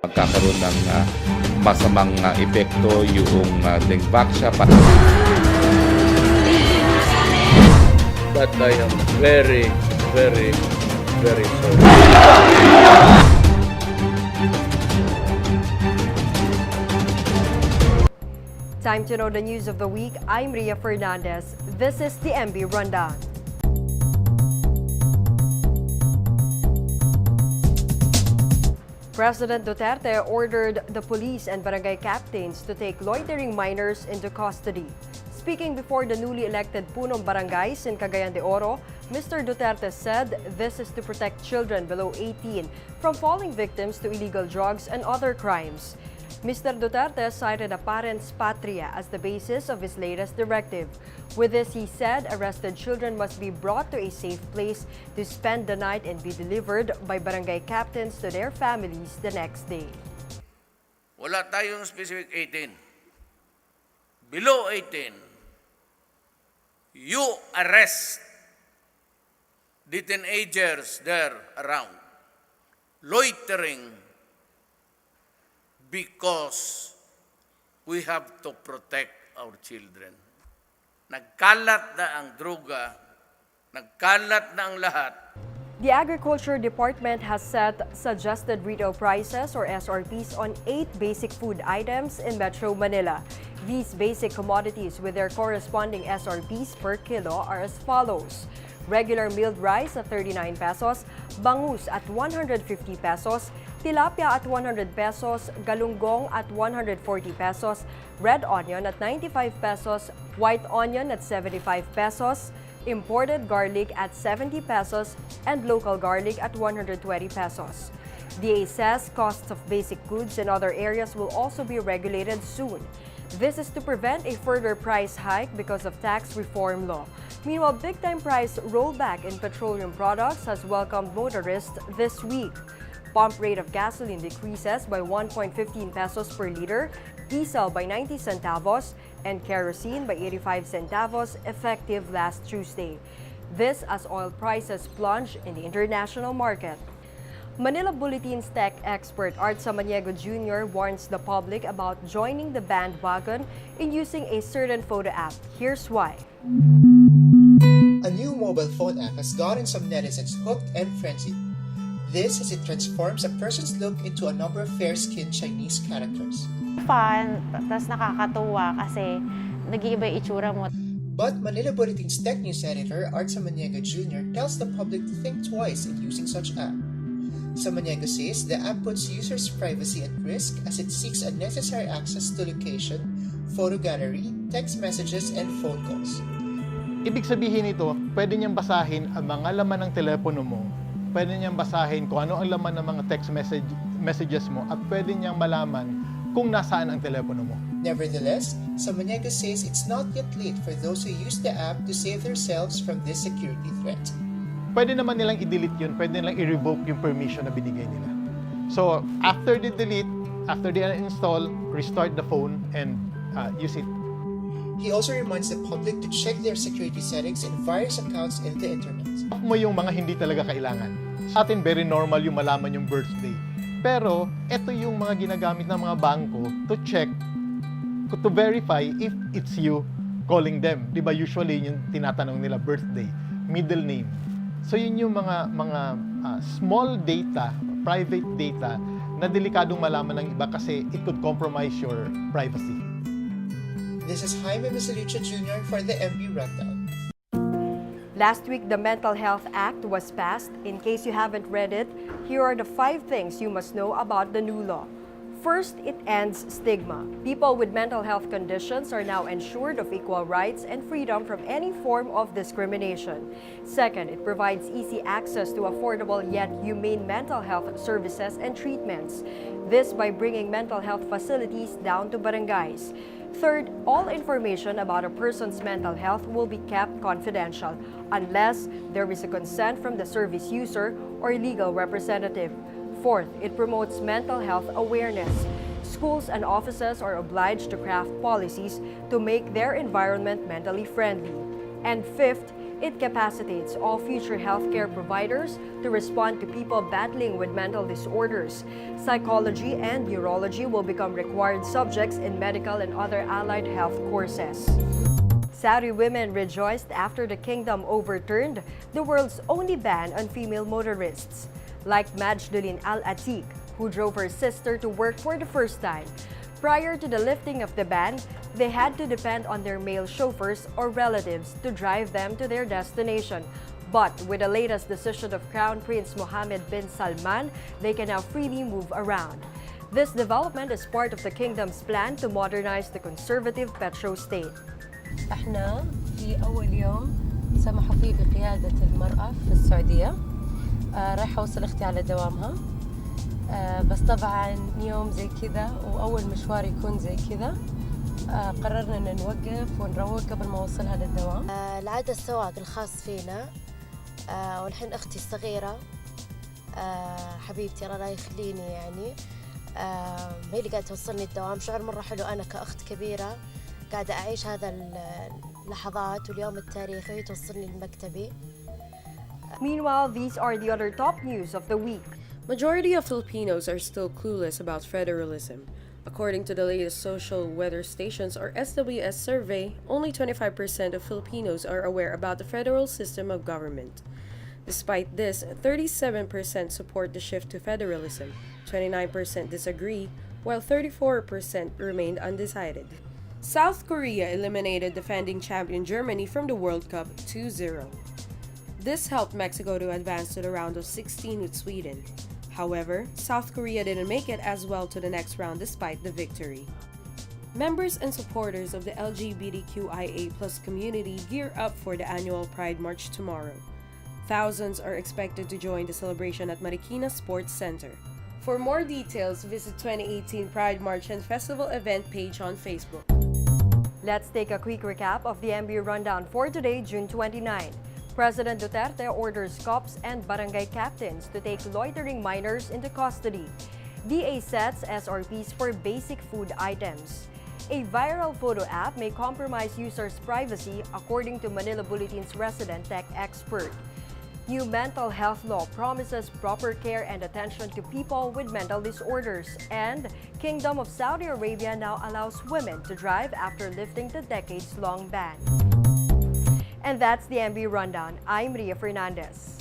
Magkakaroon ng masamang epekto yung Dengvaxia. But I am very, very, very sorry. Time to know the news of the week. I'm Ria Fernandez. This is the MB Rundown. President Duterte ordered the police and barangay captains to take loitering minors into custody. Speaking before the newly elected punong barangays in Cagayan de Oro, Mr. Duterte said this is to protect children below 18 from falling victims to illegal drugs and other crimes. Mr. Duterte cited a parens patria as the basis of his latest directive. With this, he said arrested children must be brought to a safe place to spend the night and be delivered by barangay captains to their families the next day. Wala tayong specific 18. Below 18, you arrest the teenagers there around, loitering, because we have to protect our children. Nagkalat na ang droga, nagkalat na ang lahat. The Agriculture Department has set suggested retail prices or SRPs on 8 basic food items in Metro Manila. These basic commodities with their corresponding SRPs per kilo are as follows. Regular milled rice at 39 pesos, bangus at 150 pesos, tilapia at 100 pesos, galunggong at 140 pesos, red onion at 95 pesos, white onion at 75 pesos, imported garlic at 70 pesos, and local garlic at 120 pesos. DA says costs of basic goods in other areas will also be regulated soon. This is to prevent a further price hike because of tax reform law. Meanwhile, big-time price rollback in petroleum products has welcomed motorists this week. Pump rate of gasoline decreases by 1.15 pesos per liter, diesel by 90 centavos, and kerosene by 85 centavos effective last Tuesday. This as oil prices plunge in the international market. Manila Bulletin's tech expert Art Samaniego Jr. warns the public about joining the bandwagon in using a certain photo app. Here's why. A new mobile phone app has gotten some netizens hooked and frenzied. This as it transforms a person's look into a number of fair-skinned Chinese characters. Fun, tas nakakatuwa kasi nag-iiba yung itsura mo. But Manila Bulletin's tech news editor Art Samaniego Jr. tells the public to think twice in using such app. Samaniego says the app puts users' privacy at risk as it seeks unnecessary access to location, photo gallery, text messages, and phone calls. Ibig sabihin nito, pwede niyang basahin ang mga laman ng telepono mo, pwede niyang basahin kung ano ang laman ng mga text messages mo, at pwede niyang malaman kung nasaan ang telepono mo. Nevertheless, Samaniego says it's not yet late for those who use the app to save themselves from this security threat. Pwede naman nilang i-delete yun, pwede nilang i-revoke yung permission na binigay nila. So, after they delete, after they uninstall, restart the phone and use it. He also reminds the public to check their security settings in various accounts in the internet. Off mo yung mga hindi talaga kailangan. Sa atin, very normal yung malaman yung birthday. Pero, ito yung mga ginagamit ng mga bangko to check, to verify if it's you calling them. Diba usually yung tinatanong nila birthday, middle name. So yun yung mga small data, private data na delikadong malaman ng iba kasi it could compromise your privacy. This is Jaime Misalucha Jr. for the MB Rundown. Last week, the Mental Health Act was passed. In case you haven't read it, here are the 5 things you must know about the new law. First, it ends stigma. People with mental health conditions are now ensured of equal rights and freedom from any form of discrimination. Second, it provides easy access to affordable yet humane mental health services and treatments. This by bringing mental health facilities down to barangays. Third, all information about a person's mental health will be kept confidential unless there is a consent from the service user or legal representative. Fourth, it promotes mental health awareness. Schools and offices are obliged to craft policies to make their environment mentally friendly. And fifth, It capacitates all future healthcare providers to respond to people battling with mental disorders. Psychology and neurology will become required subjects in medical and other allied health courses. Saudi women rejoiced after the kingdom overturned the world's only ban on female motorists. Like Majdulin Al-Atiq, who drove her sister to work for the first time. Prior to the lifting of the ban, they had to depend on their male chauffeurs or relatives to drive them to their destination. But with the latest decision of Crown Prince Mohammed bin Salman, they can now freely move around. This development is part of the kingdom's plan to modernize the conservative petro state. احنا في أول يوم سمحوا فيه بقيادة المرأة في السعودية. رايحة أوصل أختي على دوامها. بس طبعا يوم زي كذا وأول مشوار يكون زي كذا قررنا إن نوقف ونروق قبل ما أوصلها للدوام. العادة السواق الخاص فينا والحين أختي الصغيرة حبيبتي الله يخليني يعني هي اللي قاعدة توصلني الدوام. شعور مرة حلو أنا كأخت كبيرة قاعدة أعيش هذا اللحظات واليوم التاريخي وهي توصلني لمكتبي. Meanwhile, these are the other top news of the week. Majority of Filipinos are still clueless about federalism. According to the latest social weather stations or SWS survey, only 25% of Filipinos are aware about the federal system of government. Despite this, 37% support the shift to federalism, 29% disagree, while 34% remained undecided. South Korea eliminated defending champion Germany from the World Cup 2-0. This helped Mexico to advance to the round of 16 with Sweden. However, South Korea didn't make it as well to the next round despite the victory. Members and supporters of the LGBTQIA+ community gear up for the annual Pride March tomorrow. Thousands are expected to join the celebration at Marikina Sports Center. For more details, visit 2018 Pride March and Festival event page on Facebook. Let's take a quick recap of the MB rundown for today, June 29. President Duterte orders cops and barangay captains to take loitering minors into custody. DA sets SRPs for basic food items. A viral photo app may compromise users' privacy, according to Manila Bulletin's resident tech expert. New mental health law promises proper care and attention to people with mental disorders. And Kingdom of Saudi Arabia now allows women to drive after lifting the decades-long ban. And that's the MB Rundown. I'm Ria Fernandez.